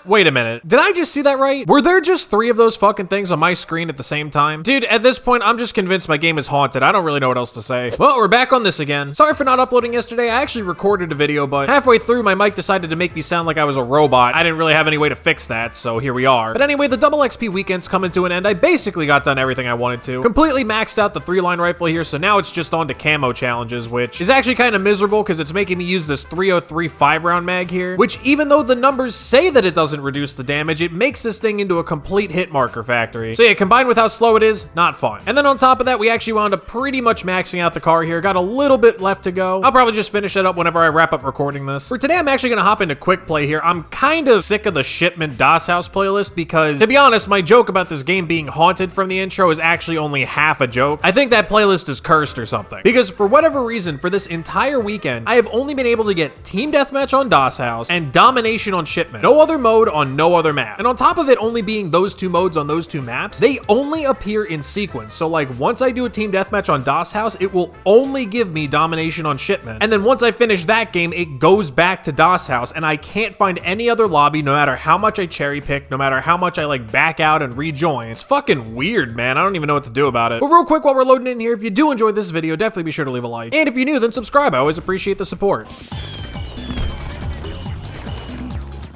wait a minute. Did I just see that right? Were there just 3 of those fucking things on my screen at the same time? Dude, at this point, I'm just convinced my game is haunted. I don't really know what else to say. Well, we're back on this again. Sorry for not uploading yesterday. I actually recorded a video, but halfway through, my mic decided to make me sound like I was a robot. I didn't really have any way to fix that, so here we are. But anyway, the double XP weekend's coming to an end. I basically got done everything I wanted to. Completely maxed out the 3-line rifle here, so now it's just on to camo challenges, which is actually kind of miserable because it's making me use this 303 5-round mag here, which even though the numbers say that it doesn't reduce the damage, it makes this thing into a complete hit marker factory. So yeah, combined with how slow it is, not fun. And then on top of that, we actually wound up pretty much maxing out the car here. Got a little bit left to go. I'll probably just finish it up whenever I wrap up recording this. For today, I'm actually gonna hop into quick play here. I'm kind of sick of the Shipment DOS House playlist because, to be honest, my joke about this game being haunted from the intro is actually only half a joke. I think that playlist is cursed or something. Because for whatever reason, for this entire weekend, I have only been able to get Team Deathmatch on DOS House and Domination on Shipment. No other mode on no other map. And on top of it only being those 2 modes on those 2 maps, they only appear in sequence. So like once I do a Team Deathmatch on DOS House, it will only give me Domination on Shipment. And then once I finish that game, it goes back to DOS House and I can't find any other lobby no matter how much I cherry pick, no matter how much I like back out and rejoin. It's fucking weird, man. I don't even know what to do about it. But real quick while we're loading in here, if you do enjoy this video, definitely be sure to leave a like. And if you're new, then subscribe. I always appreciate the support.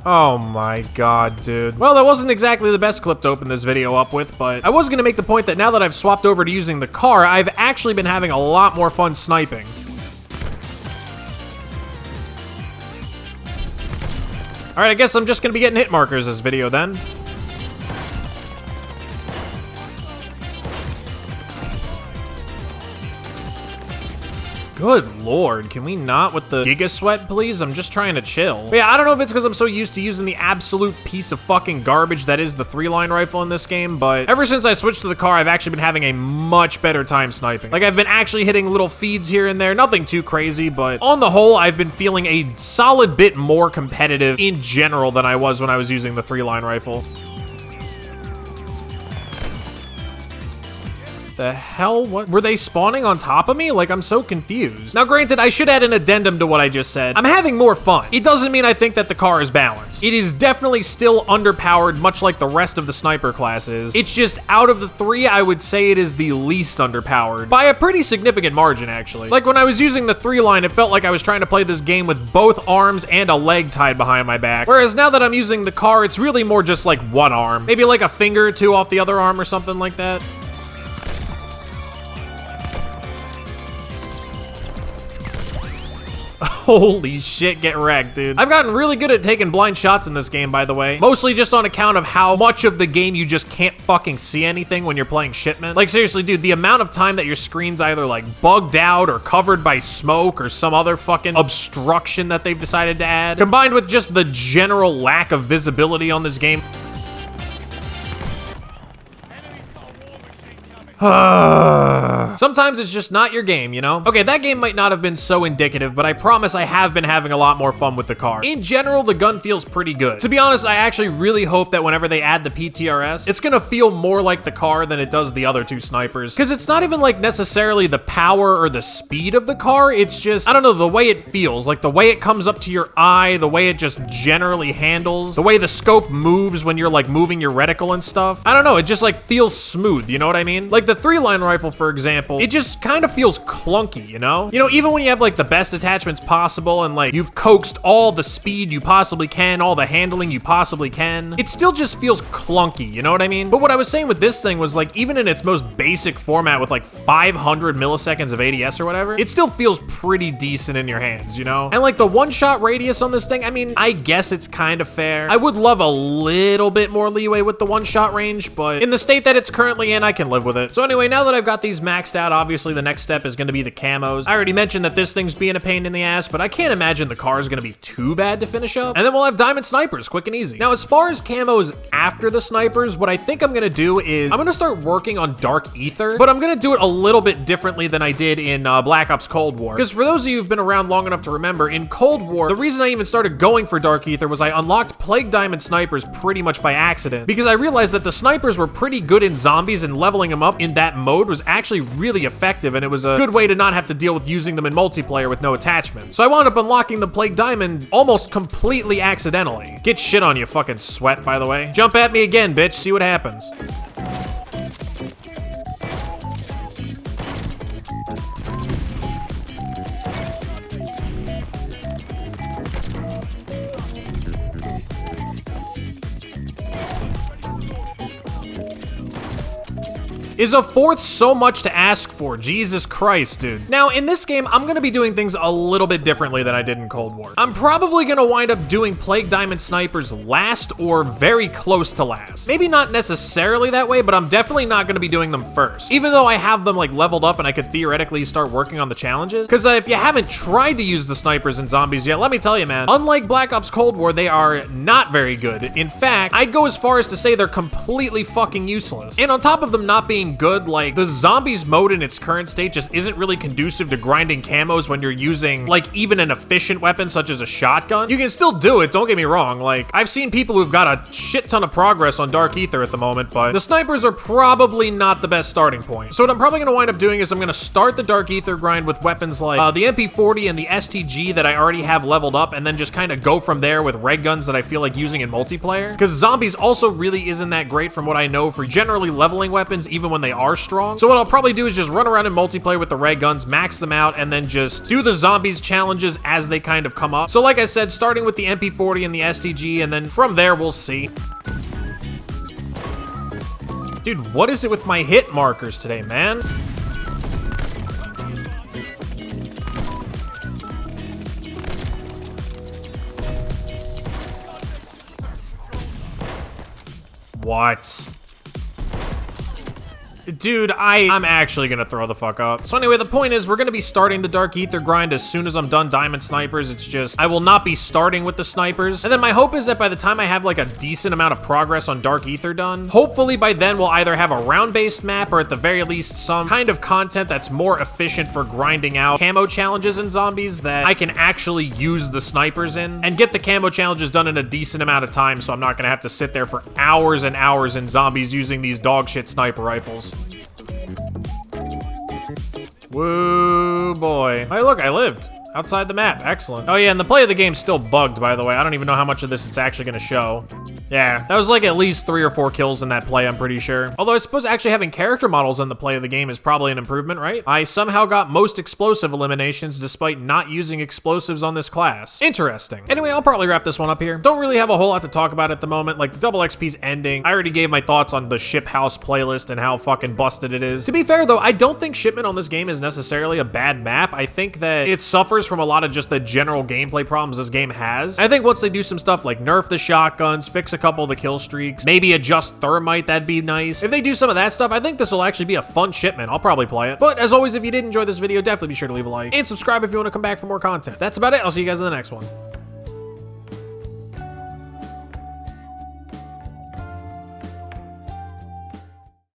Oh my god, dude. Well, that wasn't exactly the best clip to open this video up with, but I was gonna make the point that now that I've swapped over to using the car, I've actually been having a lot more fun sniping. Alright, I guess I'm just gonna be getting hit markers this video then. Good lord, can we not with the Giga Sweat, please? I'm just trying to chill. But yeah, I don't know if it's because I'm so used to using the absolute piece of fucking garbage that is the 3-line rifle in this game, but ever since I switched to the car, I've actually been having a much better time sniping. Like, I've been actually hitting little feeds here and there, nothing too crazy, but on the whole, I've been feeling a solid bit more competitive in general than I was when I was using the 3-line rifle. The hell? What? Were they spawning on top of me? Like, I'm so confused. Now, granted, I should add an addendum to what I just said. I'm having more fun. It doesn't mean I think that the car is balanced. It is definitely still underpowered, much like the rest of the sniper classes. It's just out of the 3, I would say it is the least underpowered. By a pretty significant margin, actually. Like, when I was using the 3-line, it felt like I was trying to play this game with both arms and a leg tied behind my back. Whereas now that I'm using the car, it's really more just like one arm. Maybe like a finger or 2 off the other arm or something like that. Holy shit, get wrecked, dude. I've gotten really good at taking blind shots in this game, by the way. Mostly just on account of how much of the game you just can't fucking see anything when you're playing Shipment. Like, seriously, dude, the amount of time that your screen's either, like, bugged out or covered by smoke or some other fucking obstruction that they've decided to add, combined with just the general lack of visibility on this game. Sometimes it's just not your game, you know? Okay, that game might not have been so indicative, but I promise I have been having a lot more fun with the car. In general, the gun feels pretty good. To be honest, I actually really hope that whenever they add the PTRS, it's gonna feel more like the car than it does the other 2 snipers. Because it's not even like necessarily the power or the speed of the car, it's just, I don't know, the way it feels. Like the way it comes up to your eye, the way it just generally handles, the way the scope moves when you're like moving your reticle and stuff. I don't know, it just like feels smooth, you know what I mean? Like the 3-line rifle, for example, it just kind of feels clunky, you know? You know, even when you have like the best attachments possible and like you've coaxed all the speed you possibly can, all the handling you possibly can, it still just feels clunky, you know what I mean? But what I was saying with this thing was like, even in its most basic format with like 500 milliseconds of ADS or whatever, it still feels pretty decent in your hands, you know? And like the 1-shot radius on this thing, I mean, I guess it's kind of fair. I would love a little bit more leeway with the 1-shot range, but in the state that it's currently in, I can live with it. So anyway, now that I've got these maxed out, obviously the next step is going to be the camos. I already mentioned that this thing's being a pain in the ass, but I can't imagine the car is going to be too bad to finish up. And then we'll have diamond snipers, quick and easy. Now, as far as camos after the snipers, what I think I'm going to do is I'm going to start working on dark ether, but I'm going to do it a little bit differently than I did in Black Ops Cold War. Because for those of you who've been around long enough to remember, in Cold War, the reason I even started going for dark ether was I unlocked plague diamond snipers pretty much by accident, because I realized that the snipers were pretty good in zombies and leveling them up in that mode was actually really effective, and it was a good way to not have to deal with using them in multiplayer with no attachments. So I wound up unlocking the Plague Diamond almost completely accidentally. Get shit on you, fucking sweat, by the way. Jump at me again, bitch, see what happens. Is a fourth so much to ask for? Jesus Christ, dude. Now, in this game, I'm gonna be doing things a little bit differently than I did in Cold War. I'm probably gonna wind up doing Plague Diamond snipers last or very close to last. Maybe not necessarily that way, but I'm definitely not gonna be doing them first. Even though I have them like leveled up and I could theoretically start working on the challenges. Because if you haven't tried to use the snipers in zombies yet, let me tell you, man, unlike Black Ops Cold War, they are not very good. In fact, I'd go as far as to say they're completely fucking useless. And on top of them not being good, like, the zombies mode in its current state just isn't really conducive to grinding camos when you're using, like, even an efficient weapon such as a shotgun. You can still do it, don't get me wrong. Like, I've seen people who've got a shit ton of progress on Dark Ether at the moment, but the snipers are probably not the best starting point. So what I'm probably gonna wind up doing is I'm gonna start the Dark Ether grind with weapons like the MP40 and the STG that I already have leveled up, and then just kind of go from there with red guns that I feel like using in multiplayer. Because zombies also really isn't that great from what I know for generally leveling weapons, even when they are strong. So what I'll probably do is just run around in multiplayer with the ray guns, max them out, and then just do the zombies challenges as they kind of come up. So like I said, starting with the MP40 and the STG, and then from there we'll see. Dude, what is it with my hit markers today, man? What? Dude, I'm actually gonna throw the fuck up. So anyway, the point is we're gonna be starting the Dark Ether grind as soon as I'm done Diamond Snipers. It's just, I will not be starting with the snipers. And then my hope is that by the time I have like a decent amount of progress on Dark Ether done, hopefully by then we'll either have a round-based map or at the very least some kind of content that's more efficient for grinding out camo challenges in zombies that I can actually use the snipers in and get the camo challenges done in a decent amount of time, so I'm not gonna have to sit there for hours and hours in zombies using these dog shit sniper rifles. Woo, boy. Hey, look, I lived. Outside the map, excellent. Oh yeah, and the play of the game's still bugged, by the way. I don't even know how much of this it's actually gonna show. Yeah, that was like at least 3 or 4 kills in that play, I'm pretty sure. Although I suppose actually having character models in the play of the game is probably an improvement, right? I somehow got most explosive eliminations despite not using explosives on this class. Interesting. Anyway, I'll probably wrap this one up here. Don't really have a whole lot to talk about at the moment. Like, the double XP's ending. I already gave my thoughts on the Ship House playlist and how fucking busted it is. To be fair though, I don't think Shipment on this game is necessarily a bad map. I think that it suffers from a lot of just the general gameplay problems this game has. I think once they do some stuff like nerf the shotguns, fix a couple of the kill streaks, maybe adjust thermite, that'd be nice. If they do some of that stuff, I think this will actually be a fun shipment. I'll probably play it. But as always, if you did enjoy this video, definitely be sure to leave a like and subscribe if you want to come back for more content. That's about it. I'll see you guys in the next one.